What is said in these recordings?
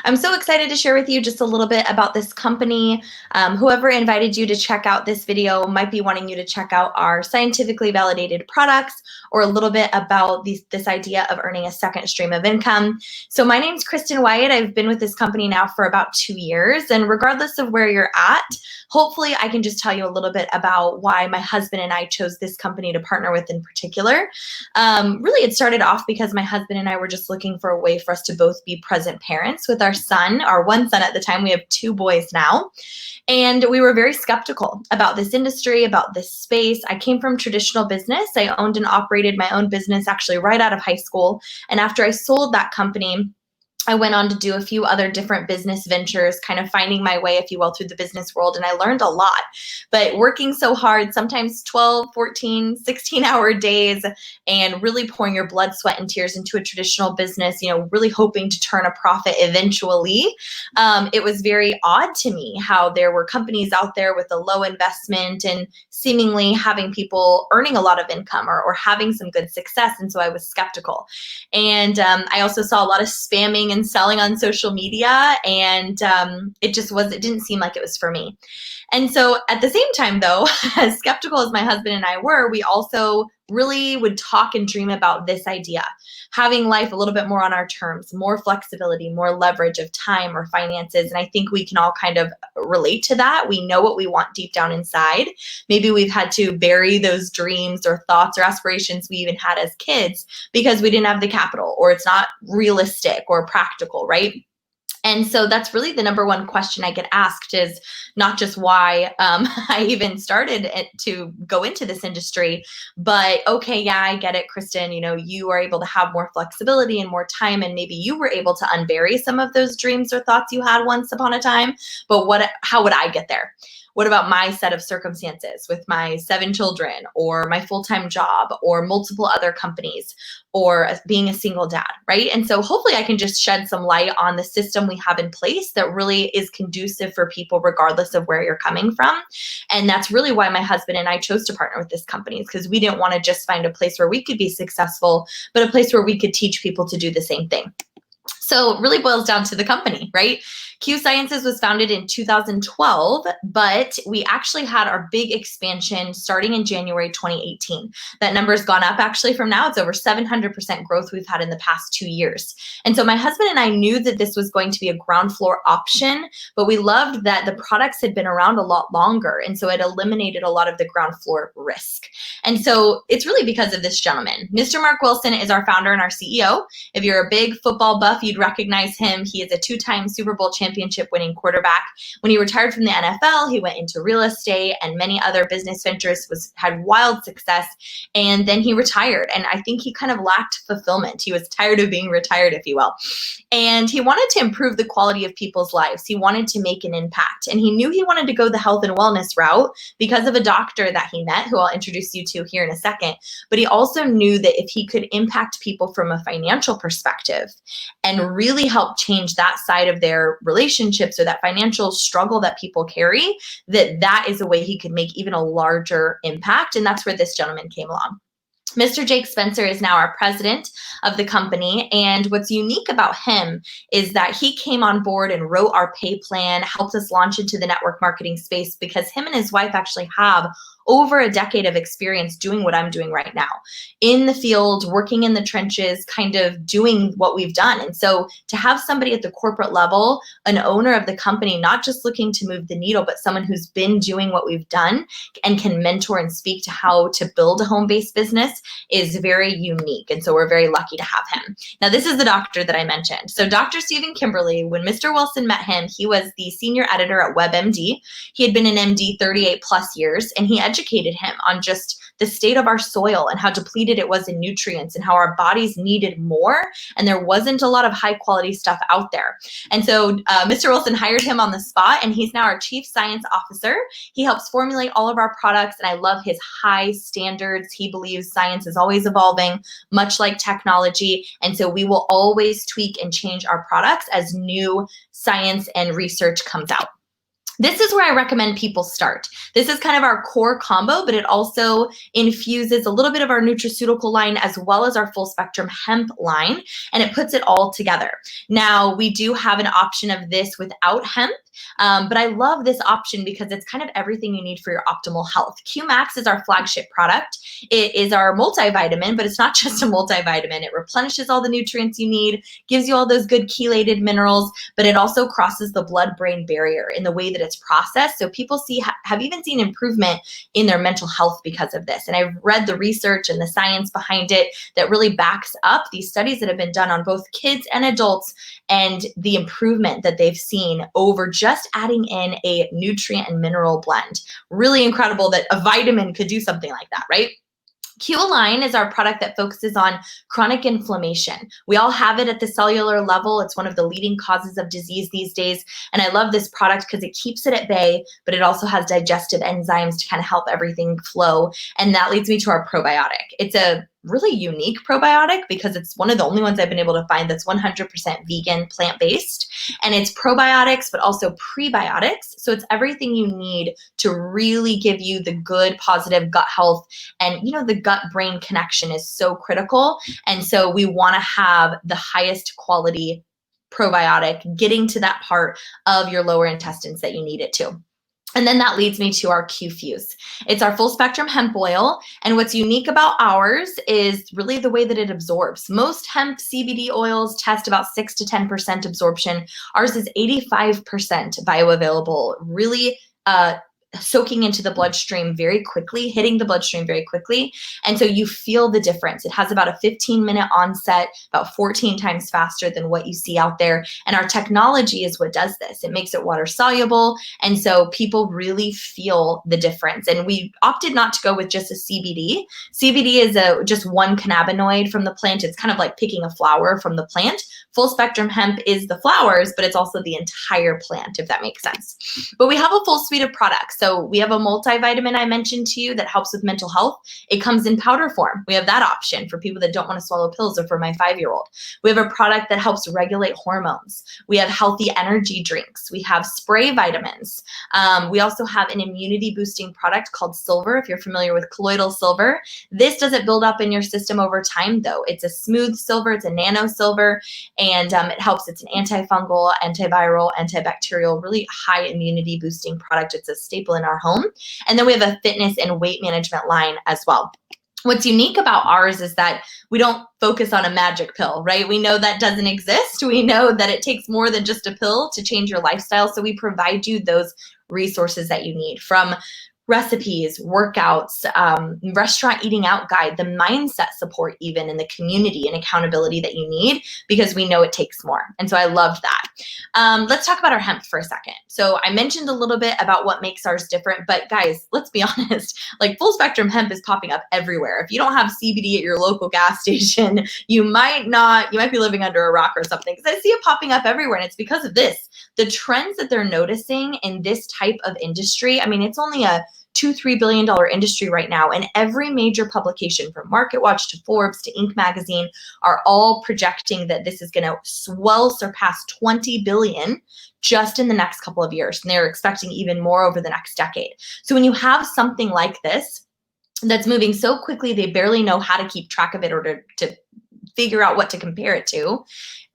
I'm so excited to share with you just a little bit about this company. Whoever invited you to check out this video might be wanting you to check out our scientifically validated products or a little bit about this idea of earning a second stream of income. So my name's Kristen Wyatt. I've been with this company now for about 2 years, and regardless of where you're at, hopefully I can just tell you a little bit about why my husband and I chose this company to partner with in particular. Really, it started off because my husband and I were just looking for a way for us to both be present parents with our son, our one son at the time. We have 2 boys now. And we were very skeptical about this industry, about this space. I came from traditional business. I owned and operated my own business actually right out of high school. And after I sold that company, I went on to do a few other different business ventures, kind of finding my way, if you will, through the business world. And I learned a lot, but working so hard, sometimes 12, 14, 16-hour days, and really pouring your blood, sweat, and tears into a traditional business, really hoping to turn a profit eventually. It was very odd to me how there were companies out there with a low investment and seemingly having people earning a lot of income or having some good success. And so I was skeptical. And I also saw a lot of spamming and selling on social media, and it didn't seem like it was for me. And so at the same time, though, as skeptical as my husband and I were, we also really would talk and dream about this idea, having life a little bit more on our terms, more flexibility, more leverage of time or finances. And I think we can all kind of relate to that. We know what we want deep down inside. Maybe we've had to bury those dreams or thoughts or aspirations we even had as kids because we didn't have the capital, or it's not realistic or practical, right? And so that's really the number one question I get asked, is not just why I even started to go into this industry, but okay, yeah, I get it, Kristen, you are able to have more flexibility and more time, and maybe you were able to unbury some of those dreams or thoughts you had once upon a time, but how would I get there? What about my set of circumstances with my 7 children, or my full-time job, or multiple other companies, or being a single dad, right? And so hopefully I can just shed some light on the system we have in place that really is conducive for people regardless of where you're coming from. And that's really why my husband and I chose to partner with this company, because we didn't want to just find a place where we could be successful, but a place where we could teach people to do the same thing. So it really boils down to the company, right? Q Sciences was founded in 2012, but we actually had our big expansion starting in January 2018. That number's gone up actually from now. It's over 700% growth we've had in the past 2 years. And so my husband and I knew that this was going to be a ground floor option, but we loved that the products had been around a lot longer. And so it eliminated a lot of the ground floor risk. And so it's really because of this gentleman. Mr. Mark Wilson is our founder and our CEO. If you're a big football buff, you'd recognize him. He is a 2-time Super Bowl championship winning quarterback. When he retired from the NFL, he went into real estate and many other business ventures, had wild success, and then he retired. And I think he kind of lacked fulfillment. He was tired of being retired, if you will. And he wanted to improve the quality of people's lives. He wanted to make an impact. And he knew he wanted to go the health and wellness route because of a doctor that he met, who I'll introduce you to here in a second. But he also knew that if he could impact people from a financial perspective and really help change that side of their relationships or that financial struggle that people carry, that is a way he could make even a larger impact. And that's where this gentleman came along. Mr. Jake Spencer is now our president of the company. And what's unique about him is that he came on board and wrote our pay plan, helped us launch into the network marketing space, because him and his wife actually have over a decade of experience doing what I'm doing right now, in the field, working in the trenches, kind of doing what we've done. And so to have somebody at the corporate level, an owner of the company, not just looking to move the needle, but someone who's been doing what we've done and can mentor and speak to how to build a home-based business is very unique. And so we're very lucky to have him. Now, this is the doctor that I mentioned. So Dr. Stephen Kimberly, when Mr. Wilson met him, he was the senior editor at WebMD. He had been an MD 38 plus years, and he educated him on just the state of our soil and how depleted it was in nutrients and how our bodies needed more, and there wasn't a lot of high quality stuff out there. And so Mr. Wilson hired him on the spot, and he's now our chief science officer. He helps formulate all of our products, and I love his high standards. He believes science is always evolving, much like technology, and so we will always tweak and change our products as new science and research comes out. This is where I recommend people start. This is kind of our core combo, but it also infuses a little bit of our nutraceutical line as well as our full spectrum hemp line, and it puts it all together. Now, we do have an option of this without hemp, but I love this option because it's kind of everything you need for your optimal health. QMax is our flagship product. It is our multivitamin, but it's not just a multivitamin. It replenishes all the nutrients you need, gives you all those good chelated minerals, but it also crosses the blood-brain barrier in the way that it's processed. So people have even seen improvement in their mental health because of this. And I've read the research and the science behind it that really backs up these studies that have been done on both kids and adults and the improvement that they've seen over just adding in a nutrient and mineral blend. Really incredible that a vitamin could do something like that, right? Q-Align is our product that focuses on chronic inflammation. We all have it at the cellular level. It's one of the leading causes of disease these days. And I love this product because it keeps it at bay, but it also has digestive enzymes to kind of help everything flow. And that leads me to our probiotic. It's a really unique probiotic because it's one of the only ones I've been able to find that's 100% vegan, plant-based. And it's probiotics, but also prebiotics. So it's everything you need to really give you the good, positive gut health. And, you know, the gut-brain connection is so critical. And so we want to have the highest quality probiotic getting to that part of your lower intestines that you need it to. And then that leads me to our Q-Fuse. It's our full spectrum hemp oil. And what's unique about ours is really the way that it absorbs. Most hemp CBD oils test about 6 to 10% absorption. Ours is 85% bioavailable, really soaking into the bloodstream very quickly, hitting the bloodstream very quickly. And so you feel the difference. It has about a 15-minute onset, about 14 times faster than what you see out there. And our technology is what does this. It makes it water soluble. And so people really feel the difference. And we opted not to go with just a CBD. CBD is just one cannabinoid from the plant. It's kind of like picking a flower from the plant. Full spectrum hemp is the flowers, but it's also the entire plant, if that makes sense. But we have a full suite of products. So we have a multivitamin I mentioned to you that helps with mental health. It comes in powder form. We have that option for people that don't want to swallow pills, or for my 5-year-old. We have a product that helps regulate hormones. We have healthy energy drinks. We have spray vitamins. We also have an immunity boosting product called Silver, if you're familiar with colloidal silver. This doesn't build up in your system over time though. It's a smooth silver, it's a nano silver, and it helps. It's an antifungal, antiviral, antibacterial, really high immunity boosting product. It's a staple in our home. And then we have a fitness and weight management line as well. What's unique about ours is that we don't focus on a magic pill, right? We know that doesn't exist. We know that it takes more than just a pill to change your lifestyle. So we provide you those resources that you need, from recipes, workouts, restaurant eating out guide, the mindset support even, and the community and accountability that you need, because we know it takes more. And so I love that. Let's talk about our hemp for a second. So I mentioned a little bit about what makes ours different, but guys, let's be honest, like full spectrum hemp is popping up everywhere. If you don't have CBD at your local gas station, you might be living under a rock or something, because I see it popping up everywhere. And it's because of this. The trends that they're noticing in this type of industry, I mean, it's only a $2-3 billion industry right now. And every major publication, from MarketWatch to Forbes to Inc. magazine, are all projecting that this is going to surpass 20 billion just in the next couple of years. And they're expecting even more over the next decade. So when you have something like this that's moving so quickly, they barely know how to keep track of it or to figure out what to compare it to,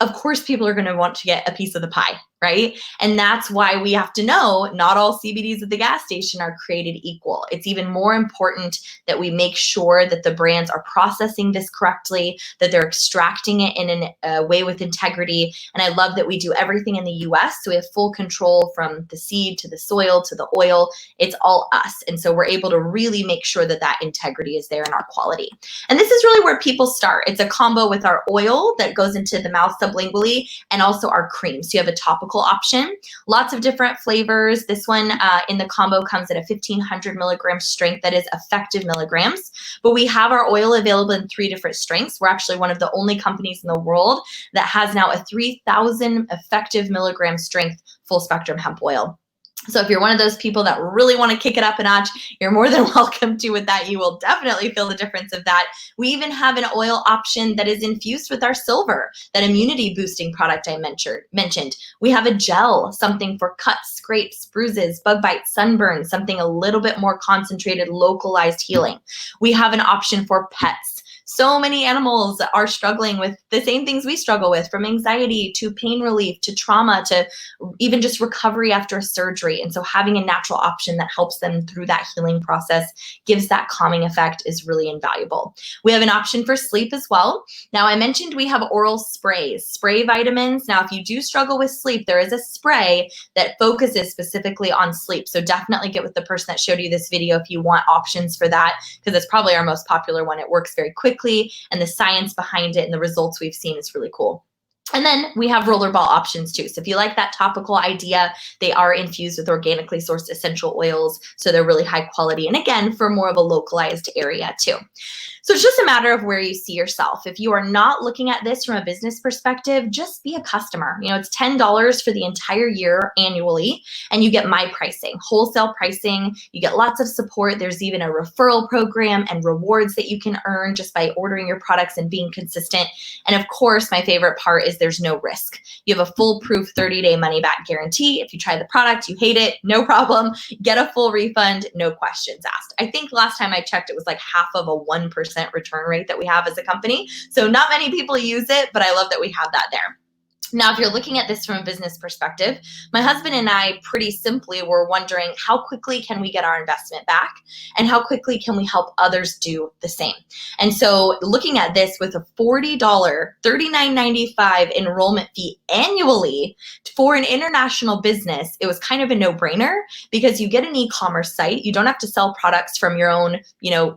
of course, people are going to want to get a piece of the pie, right? And that's why we have to know not all CBDs at the gas station are created equal. It's even more important that we make sure that the brands are processing this correctly, that they're extracting it in a way with integrity. And I love that we do everything in the US. So we have full control from the seed to the soil to the oil. It's all us. And so we're able to really make sure that that integrity is there in our quality. And this is really where people start. It's a combo with our oil that goes into the mouth sublingually, and also our cream. So you have a topical option, lots of different flavors. This one in the combo comes at a 1,500 milligram strength, that is effective milligrams. But we have our oil available in 3 different strengths. We're actually one of the only companies in the world that has now a 3,000 effective milligram strength full spectrum hemp oil. So if you're one of those people that really want to kick it up a notch, you're more than welcome to with that. You will definitely feel the difference of that. We even have an oil option that is infused with our silver, that immunity boosting product I mentioned. We have a gel, something for cuts, scrapes, bruises, bug bites, sunburn, something a little bit more concentrated, localized healing. We have an option for pets. So many animals are struggling with the same things we struggle with, from anxiety to pain relief to trauma to even just recovery after a surgery. And so having a natural option that helps them through that healing process, gives that calming effect, is really invaluable. We have an option for sleep as well. Now, I mentioned we have oral sprays, spray vitamins. Now, if you do struggle with sleep, there is a spray that focuses specifically on sleep. So definitely get with the person that showed you this video if you want options for that, because it's probably our most popular one. It works very quickly, and the science behind it and the results we've seen is really cool. And then we have rollerball options too. So if you like that topical idea, they are infused with organically sourced essential oils. So they're really high quality. And again, for more of a localized area too. So it's just a matter of where you see yourself. If you are not looking at this from a business perspective, just be a customer. You know, it's $10 for the entire year annually, and you get my pricing, wholesale pricing. You get lots of support. There's even a referral program and rewards that you can earn just by ordering your products and being consistent. And of course, my favorite part is there's no risk. You have a foolproof 30-day money-back guarantee. If you try the product, you hate it, no problem. Get a full refund, no questions asked. I think last time I checked, it was like half of a 1% return rate that we have as a company. So not many people use it, but I love that we have that there. Now, if you're looking at this from a business perspective, my husband and I pretty simply were wondering, how quickly can we get our investment back, and how quickly can we help others do the same? And so looking at this with a $40, $39.95 enrollment fee annually for an international business, it was kind of a no-brainer, because you get an e-commerce site. You don't have to sell products from your own,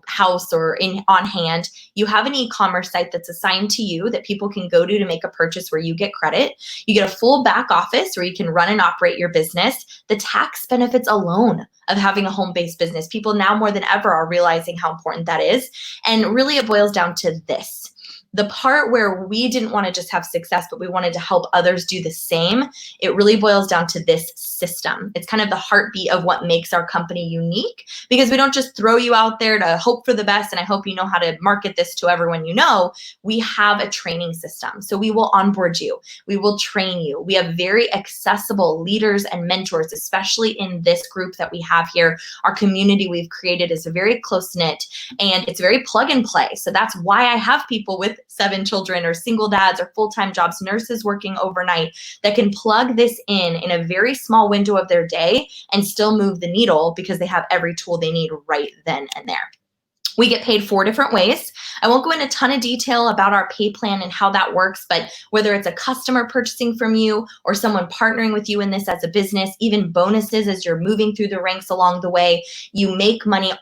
house or on hand. You have an e-commerce site that's assigned to you that people can go to make a purchase where you get credit. You get a full back office where you can run and operate your business. The tax benefits alone of having a home-based business, people now more than ever are realizing how important that is. And really it boils down to this. The part where we didn't want to just have success, but we wanted to help others do the same, it really boils down to this system. It's kind of the heartbeat of what makes our company unique, because we don't just throw you out there to hope for the best and I hope you know how to market this to everyone you know. We have a training system. So we will onboard you. We will train you. We have very accessible leaders and mentors, especially in this group that we have here. Our community we've created is very close-knit, and it's very plug and play. So that's why I have people with 7 children or single dads or full-time jobs, nurses working overnight, that can plug this in a very small window of their day and still move the needle, because they have every tool they need right then and there. We get paid 4 different ways. I won't go into a ton of detail about our pay plan and how that works, but whether it's a customer purchasing from you or someone partnering with you in this as a business, even bonuses as you're moving through the ranks along the way, you make money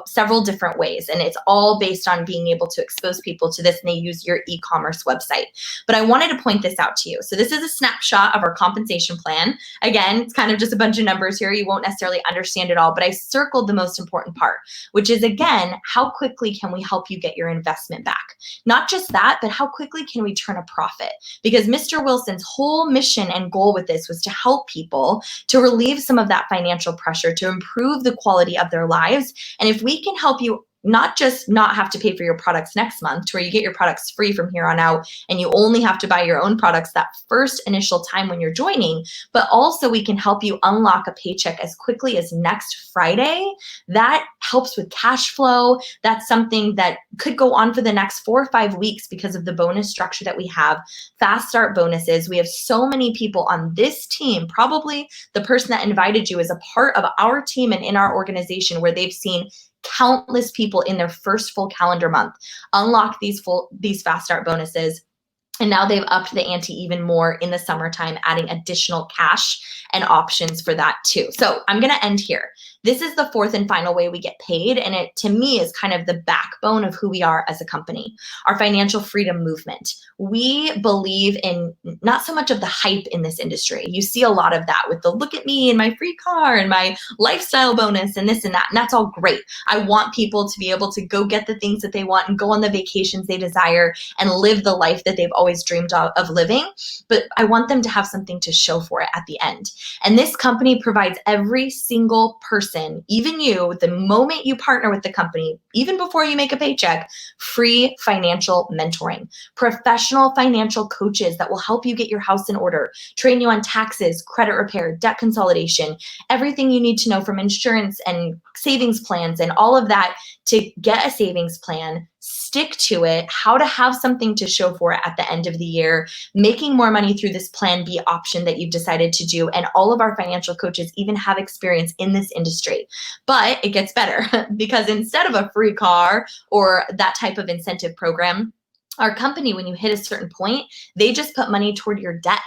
several different ways. And it's all based on being able to expose people to this, and they use your e-commerce website. But I wanted to point this out to you. So this is a snapshot of our compensation plan. Again, it's kind of just a bunch of numbers here. You won't necessarily understand it all, but I circled the most important part, which is, again, how quickly can we help you get your investment back? Not just that, but how quickly can we turn a profit? Because Mr. Wilson's whole mission and goal with this was to help people to relieve some of that financial pressure, to improve the quality of their lives. And if we can help you not just not have to pay for your products next month, to where you get your products free from here on out and you only have to buy your own products that first initial time when you're joining, but also we can help you unlock a paycheck as quickly as next Friday. That helps with cash flow. That's something that could go on for the next 4 or 5 weeks because of the bonus structure that we have. Fast start bonuses. We have so many people on this team, probably the person that invited you is a part of our team and in our organization, where they've seen countless people in their first full calendar month unlock these fast start bonuses. And now they've upped the ante even more in the summertime, adding additional cash and options for that too. So I'm going to end here. This is the fourth and final way we get paid, and it, to me, is kind of the backbone of who we are as a company, our financial freedom movement. We believe in not so much of the hype in this industry. You see a lot of that with the look at me and my free car and my lifestyle bonus and this and that, and that's all great. I want people to be able to go get the things that they want and go on the vacations they desire and live the life that they've always dreamed of living, but I want them to have something to show for it at the end. And this company provides every single person, even you, the moment you partner with the company, even before you make a paycheck, free financial mentoring, professional financial coaches that will help you get your house in order, train you on taxes, credit repair, debt consolidation, everything you need to know from insurance and savings plans and all of that to get a savings plan, stick to it, how to have something to show for it at the end of the year, making more money through this Plan B option that you've decided to do. And all of our financial coaches even have experience in this industry. But it gets better because instead of a free car or that type of incentive program, our company, when you hit a certain point, they just put money toward your debt.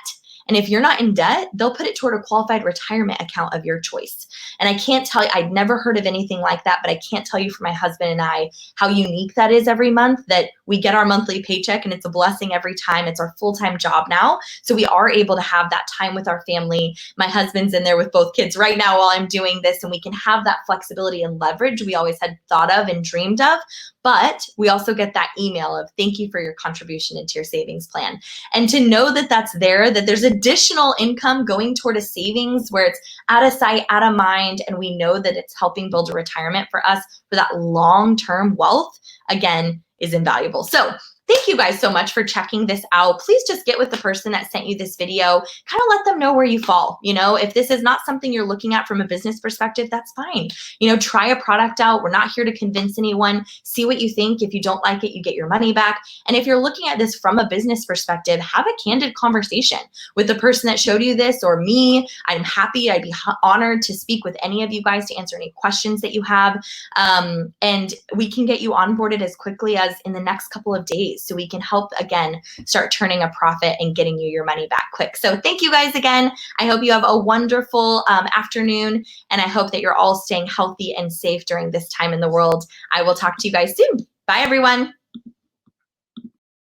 And if you're not in debt, they'll put it toward a qualified retirement account of your choice. And I can't tell you, I'd never heard of anything like that, but I can't tell you for my husband and I how unique that is every month, that we get our monthly paycheck and it's a blessing every time. It's our full-time job now. So we are able to have that time with our family. My husband's in there with both kids right now while I'm doing this, and we can have that flexibility and leverage we always had thought of and dreamed of. But we also get that email of thank you for your contribution into your savings plan. And to know that that's there, that there's additional income going toward a savings where it's out of sight, out of mind, and we know that it's helping build a retirement for us for that long-term wealth, again, is invaluable. So thank you guys so much for checking this out. Please just get with the person that sent you this video, kind of let them know where you fall. You know, if this is not something you're looking at from a business perspective, that's fine. You know, try a product out. We're not here to convince anyone. See what you think. If you don't like it, you get your money back. And if you're looking at this from a business perspective, have a candid conversation with the person that showed you this or me. I'm happy. I'd be honored to speak with any of you guys to answer any questions that you have. And we can get you onboarded as quickly as in the next couple of days, so we can help, again, start turning a profit and getting you your money back quick. So thank you guys again. I hope you have a wonderful afternoon, and I hope that you're all staying healthy and safe during this time in the world. I will talk to you guys soon. Bye, everyone.